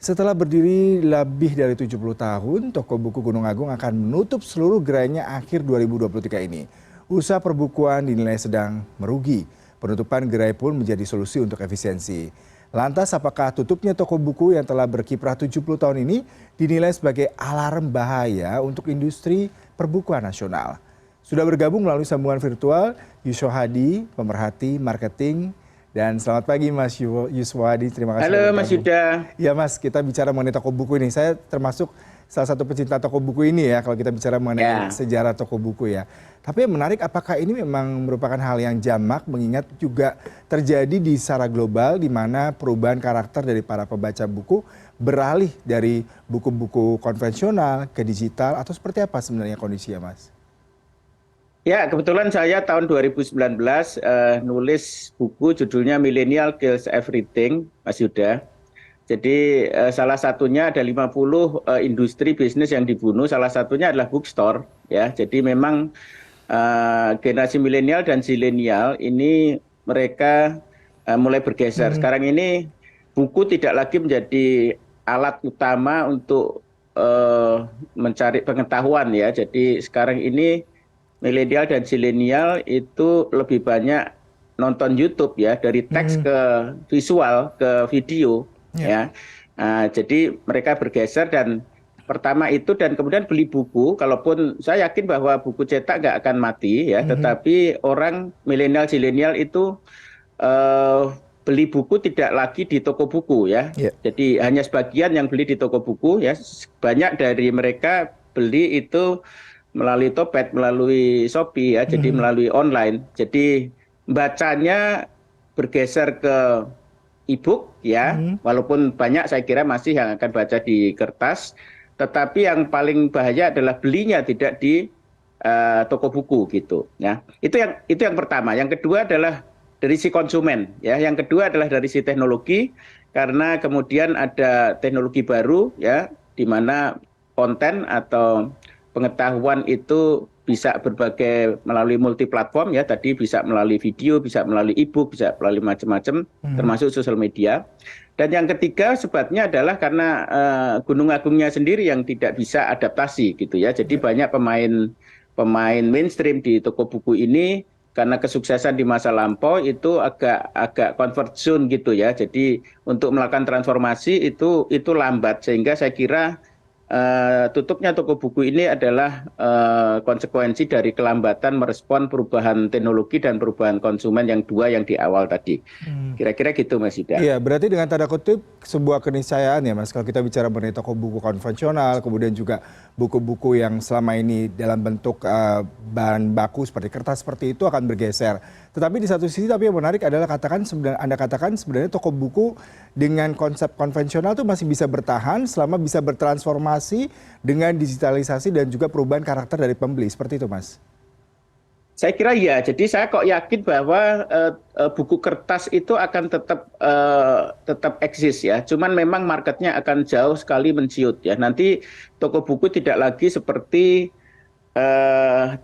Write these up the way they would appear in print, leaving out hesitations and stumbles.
Setelah berdiri lebih dari 70 tahun, toko buku Gunung Agung akan menutup seluruh gerainya akhir 2023 ini. Usaha perbukuan dinilai sedang merugi. Penutupan gerai pun menjadi solusi untuk efisiensi. Lantas apakah tutupnya toko buku yang telah berkiprah 70 tahun ini dinilai sebagai alarm bahaya untuk industri perbukuan nasional? Sudah bergabung melalui sambungan virtual Yuswo Hadi, pemerhati marketing. Dan selamat pagi Mas Yuswo Hadi, terima kasih sudah Halo Mas bergabung. Yuda. Ya Mas, kita bicara mengenai toko buku ini. Saya termasuk salah satu pecinta toko buku ini ya, kalau kita bicara mengenai sejarah toko buku ya. Tapi yang menarik, apakah ini memang merupakan hal yang jamak, mengingat juga terjadi di secara global, di mana perubahan karakter dari para pembaca buku beralih dari buku-buku konvensional ke digital, atau seperti apa sebenarnya kondisinya Mas? Ya, kebetulan saya tahun 2019 nulis buku judulnya Millennial Kills Everything, Mas Yuda. Jadi salah satunya ada 50 industri bisnis yang dibunuh, salah satunya adalah bookstore. Ya, jadi memang generasi milenial dan zilenial ini mereka mulai bergeser. Sekarang ini buku tidak lagi menjadi alat utama untuk mencari pengetahuan ya. Jadi sekarang ini milenial dan zilenial itu lebih banyak nonton YouTube ya, dari teks ke visual ke video ya. Jadi mereka bergeser dan pertama itu, dan kemudian beli buku, kalaupun saya yakin bahwa buku cetak nggak akan mati ya, tetapi orang milenial zilenial itu beli buku tidak lagi di toko buku ya. Jadi hanya sebagian yang beli di toko buku ya, banyak dari mereka beli itu melalui Topet, melalui Shopee ya, jadi melalui online. Jadi bacanya bergeser ke e-book ya, walaupun banyak saya kira masih yang akan baca di kertas, tetapi yang paling bahaya adalah belinya tidak di toko buku gitu ya. Itu yang pertama. Yang kedua adalah dari si konsumen ya. Yang kedua adalah dari si teknologi, karena kemudian ada teknologi baru ya, di mana konten atau pengetahuan itu bisa berbagai melalui multi platform ya, tadi bisa melalui video, bisa melalui e-book, bisa melalui macam-macam, termasuk sosial media. Dan yang ketiga sebabnya adalah karena Gunung Agungnya sendiri yang tidak bisa adaptasi gitu ya. Jadi banyak pemain mainstream di toko buku ini karena kesuksesan di masa lampau itu agak comfort zone gitu ya. Jadi untuk melakukan transformasi itu lambat, sehingga saya kira tutupnya toko buku ini adalah konsekuensi dari kelambatan merespon perubahan teknologi dan perubahan konsumen yang dua yang di awal tadi. Kira-kira gitu Mas Yuda. Iya, berarti dengan tanda kutip sebuah keniscayaan ya Mas, kalau kita bicara mengenai toko buku konvensional, kemudian juga buku-buku yang selama ini dalam bentuk bahan baku seperti kertas seperti itu akan bergeser. Tetapi di satu sisi, tapi yang menarik adalah Anda katakan sebenarnya toko buku dengan konsep konvensional itu masih bisa bertahan selama bisa bertransformasi dengan digitalisasi dan juga perubahan karakter dari pembeli. Seperti itu Mas? Saya kira iya. Jadi saya kok yakin bahwa buku kertas itu akan tetap eksis ya. Cuman memang marketnya akan jauh sekali menciut ya. Nanti toko buku tidak lagi seperti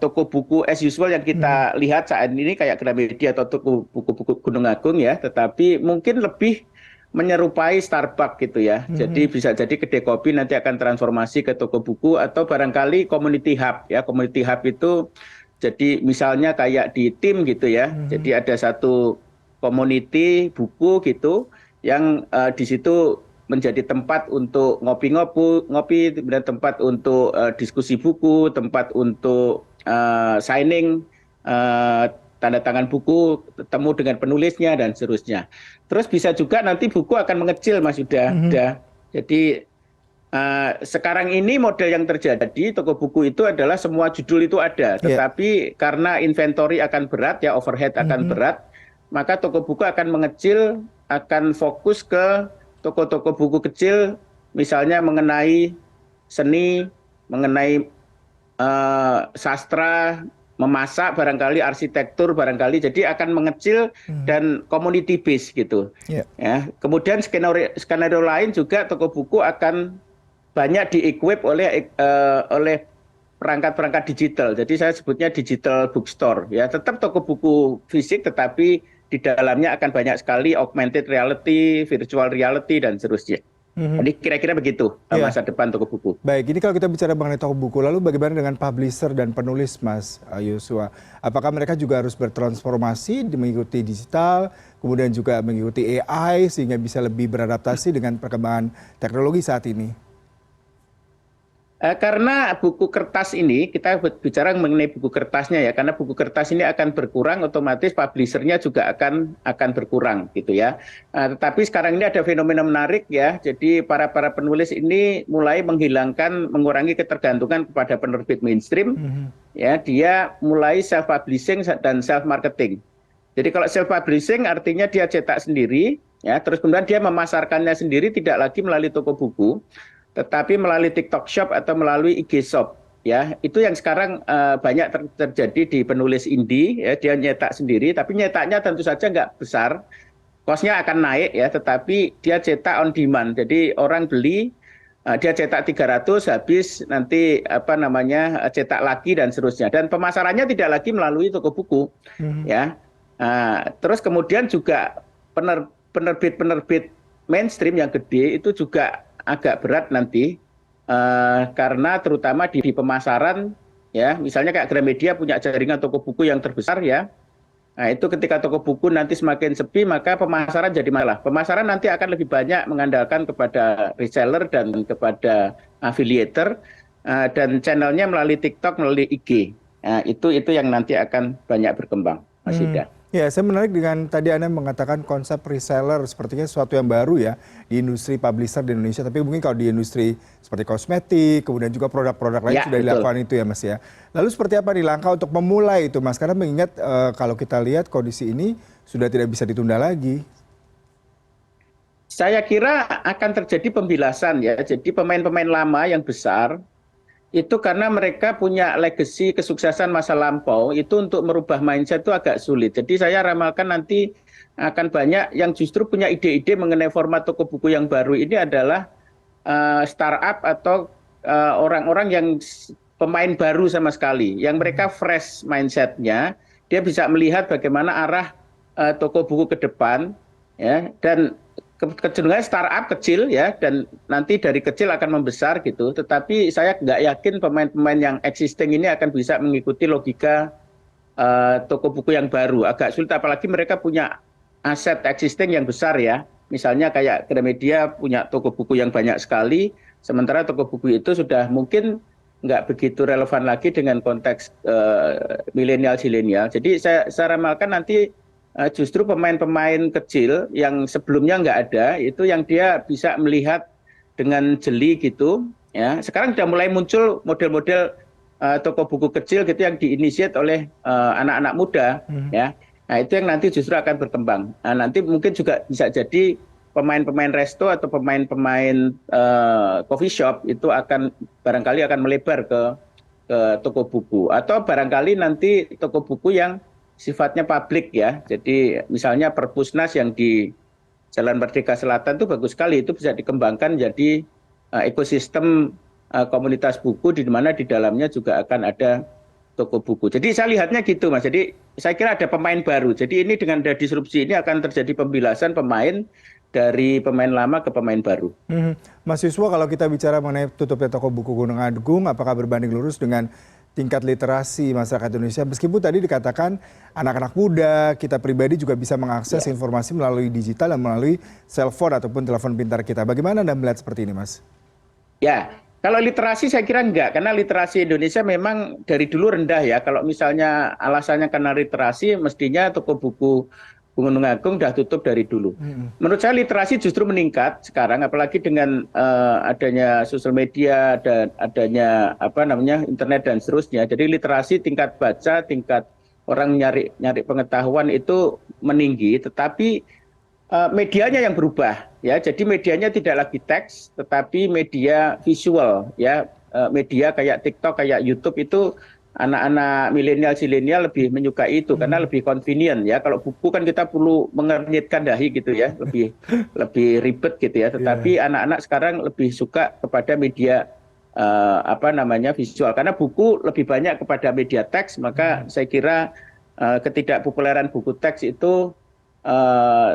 toko buku as usual yang kita lihat saat ini kayak Gramedia atau toko buku-buku Gunung Agung ya. Tetapi mungkin lebih menyerupai Starbucks gitu ya. Jadi bisa jadi kedai kopi nanti akan transformasi ke toko buku, atau barangkali community hub ya. Community hub itu jadi misalnya kayak di tim gitu ya. Jadi ada satu community buku gitu yang di situ menjadi tempat untuk ngopi, kemudian tempat untuk diskusi buku, tempat untuk signing tanda tangan buku, ketemu dengan penulisnya dan seterusnya. Terus bisa juga nanti buku akan mengecil Mas Yuda. Jadi sekarang ini model yang terjadi toko buku itu adalah semua judul itu ada, tetapi karena inventory akan berat ya, overhead akan berat, maka toko buku akan mengecil, akan fokus ke toko-toko buku kecil, misalnya mengenai seni, mengenai sastra, memasak barangkali, arsitektur barangkali, jadi akan mengecil dan community base gitu. Ya. Kemudian skenario lain juga toko buku akan banyak di-equip oleh perangkat-perangkat digital. Jadi saya sebutnya digital bookstore. Ya, tetap toko buku fisik, tetapi di dalamnya akan banyak sekali augmented reality, virtual reality dan seterusnya. Mhm. Jadi kira-kira begitu Iya. masa depan toko buku. Baik, ini kalau kita bicara mengenai toko buku, lalu bagaimana dengan publisher dan penulis, Mas Yosua? Apakah mereka juga harus bertransformasi mengikuti digital, kemudian juga mengikuti AI sehingga bisa lebih beradaptasi dengan perkembangan teknologi saat ini? Karena buku kertas ini, kita bicara mengenai buku kertasnya ya, karena buku kertas ini akan berkurang, otomatis publishernya juga akan berkurang gitu ya. Tetapi sekarang ini ada fenomena menarik ya, jadi para penulis ini mulai mengurangi ketergantungan kepada penerbit mainstream, Mhm. ya dia mulai self publishing dan self marketing. Jadi kalau self publishing artinya dia cetak sendiri, ya, terus kemudian dia memasarkannya sendiri tidak lagi melalui toko buku, tetapi melalui TikTok Shop atau melalui IG Shop. Ya, itu yang sekarang banyak terjadi di penulis indie, ya, dia nyetak sendiri, tapi nyetaknya tentu saja nggak besar, kosnya akan naik ya, tetapi dia cetak on demand. Jadi orang beli, dia cetak 300 habis nanti apa namanya cetak lagi dan seterusnya. Dan pemasarannya tidak lagi melalui toko buku, Mhm. ya. Terus kemudian juga penerbit-penerbit mainstream yang gede itu juga agak berat nanti karena terutama di pemasaran ya, misalnya kayak Gramedia punya jaringan toko buku yang terbesar ya. Nah, itu ketika toko buku nanti semakin sepi, maka pemasaran jadi masalah. Pemasaran nanti akan lebih banyak mengandalkan kepada reseller dan kepada affiliator dan channelnya melalui TikTok, melalui IG. Nah, itu yang nanti akan banyak berkembang, Mas Hmm. Yuda. Ya, saya menarik dengan tadi Anda mengatakan konsep reseller sepertinya sesuatu yang baru ya di industri publisher di Indonesia. Tapi mungkin kalau di industri seperti kosmetik, kemudian juga produk-produk lain Ya, sudah betul. dilakukan itu ya Mas ya. Lalu seperti apa nih langkah untuk memulai itu Mas? Karena mengingat kalau kita lihat kondisi ini sudah tidak bisa ditunda lagi. Saya kira akan terjadi pembilasan ya. Jadi pemain-pemain lama yang besar itu karena mereka punya legacy kesuksesan masa lampau, itu untuk merubah mindset itu agak sulit. Jadi saya ramalkan nanti akan banyak yang justru punya ide-ide mengenai format toko buku yang baru ini adalah startup atau orang-orang yang pemain baru sama sekali, yang mereka fresh mindsetnya, dia bisa melihat bagaimana arah toko buku ke depan, ya, dan kecenderungan startup kecil ya, dan nanti dari kecil akan membesar gitu. Tetapi saya nggak yakin pemain-pemain yang existing ini akan bisa mengikuti logika toko buku yang baru. Agak sulit, apalagi mereka punya aset existing yang besar ya. Misalnya kayak Gramedia punya toko buku yang banyak sekali, sementara toko buku itu sudah mungkin nggak begitu relevan lagi dengan konteks milenial-silenial. Jadi saya ramalkan nanti justru pemain-pemain kecil yang sebelumnya nggak ada, itu yang dia bisa melihat dengan jeli gitu. Ya, sekarang sudah mulai muncul model-model toko buku kecil gitu yang diinisiat oleh anak-anak muda, Mhm. ya. Nah, itu yang nanti justru akan berkembang. Nah, nanti mungkin juga bisa jadi pemain-pemain resto atau pemain-pemain coffee shop itu akan barangkali akan melebar ke toko buku, atau barangkali nanti toko buku yang sifatnya publik ya. Jadi misalnya Perpusnas yang di Jalan Merdeka Selatan itu bagus sekali, itu bisa dikembangkan jadi ekosistem komunitas buku di mana di dalamnya juga akan ada toko buku. Jadi saya lihatnya gitu Mas. Jadi saya kira ada pemain baru. Jadi ini dengan ada disrupsi ini akan terjadi pembilasan pemain dari pemain lama ke pemain baru. Mhm. Mas Yuswa, kalau kita bicara mengenai tutupnya toko buku Gunung Agung, apakah berbanding lurus dengan tingkat literasi masyarakat Indonesia? Meskipun tadi dikatakan anak-anak muda, kita pribadi juga bisa mengakses Ya. informasi melalui digital dan melalui cellphone ataupun telepon pintar kita. Bagaimana Anda melihat seperti ini, Mas? Ya, kalau literasi saya kira enggak, karena literasi Indonesia memang dari dulu rendah ya. Kalau misalnya alasannya karena literasi, mestinya toko buku Gunung Agung sudah tutup dari dulu. Mhm. Menurut saya literasi justru meningkat sekarang, apalagi dengan adanya sosial media dan adanya apa namanya internet dan seterusnya. Jadi literasi tingkat baca, tingkat orang nyari nyari pengetahuan itu meninggi, tetapi medianya yang berubah ya. Jadi medianya tidak lagi teks tetapi media visual ya. Media kayak TikTok, kayak YouTube itu anak-anak milenial silenial lebih menyukai itu karena Mhm. lebih convenient ya. Kalau buku kan kita perlu mengernyitkan dahi gitu ya, lebih lebih ribet gitu ya. Iya. Tetapi anak-anak sekarang lebih suka kepada media apa namanya visual, karena buku lebih banyak kepada media teks, maka Mhm. saya kira ketidakpopuleran buku teks itu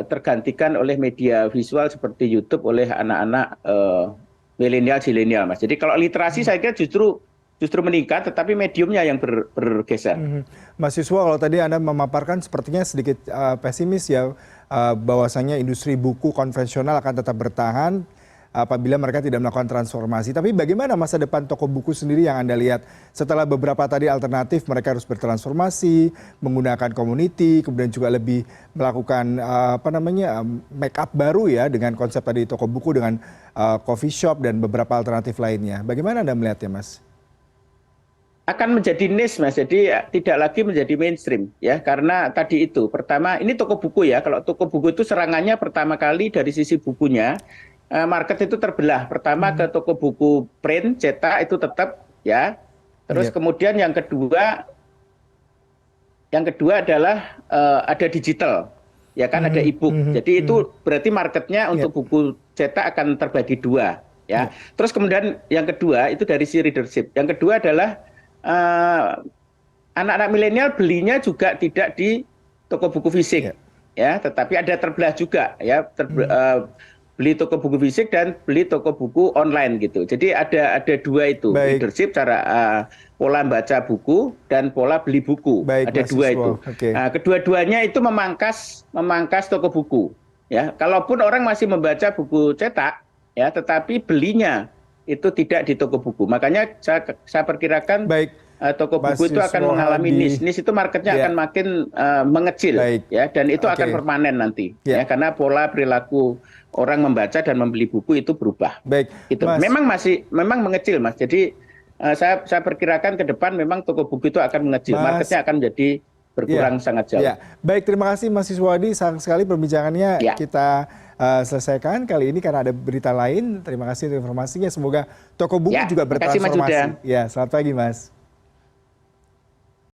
tergantikan oleh media visual seperti YouTube oleh anak-anak milenial, zilenial, Mas. Jadi kalau literasi saya kira justru meningkat, tetapi mediumnya yang bergeser. Mahasiswa, kalau tadi Anda memaparkan sepertinya sedikit pesimis ya, bahwasanya industri buku konvensional akan tetap bertahan apabila mereka tidak melakukan transformasi. Tapi bagaimana masa depan toko buku sendiri yang Anda lihat setelah beberapa tadi alternatif mereka harus bertransformasi, menggunakan community, kemudian juga lebih melakukan make up baru ya dengan konsep tadi toko buku dengan coffee shop dan beberapa alternatif lainnya. Bagaimana Anda melihatnya, Mas? Akan menjadi niche, Mas. Jadi tidak lagi menjadi mainstream ya, karena tadi itu pertama ini toko buku ya. Kalau toko buku itu serangannya pertama kali dari sisi bukunya, market itu terbelah. Pertama ke toko buku print, cetak itu tetap ya. Terus kemudian yang kedua adalah ada digital. Ya kan ada e-book. Jadi itu berarti marketnya untuk buku cetak akan terbagi dua ya. Terus kemudian yang kedua itu dari si readership. Yang kedua adalah anak-anak milenial belinya juga tidak di toko buku fisik ya, tetapi ada terbelah juga ya, beli toko buku fisik dan beli toko buku online gitu. Jadi ada dua itu, leadership cara pola baca buku dan pola beli buku. Ada dua itu. Nah, kedua-duanya itu memangkas toko buku. Ya, kalaupun orang masih membaca buku cetak, ya, tetapi belinya itu tidak di toko buku. Makanya saya perkirakan toko buku itu akan mengalami niche itu marketnya akan makin mengecil ya, dan itu akan permanen nanti ya, karena pola perilaku orang membaca dan membeli buku itu berubah. Itu memang mengecil, Mas. Jadi saya perkirakan ke depan memang toko buku itu akan mengecil, marketnya akan menjadi berkurang sangat jauh. Baik, terima kasih Mas Siswadi, sayang sekali perbincangannya kita selesaikan kali ini karena ada berita lain. Terima kasih untuk informasinya, semoga toko buku juga bertransformasi. Ya, selamat pagi Mas.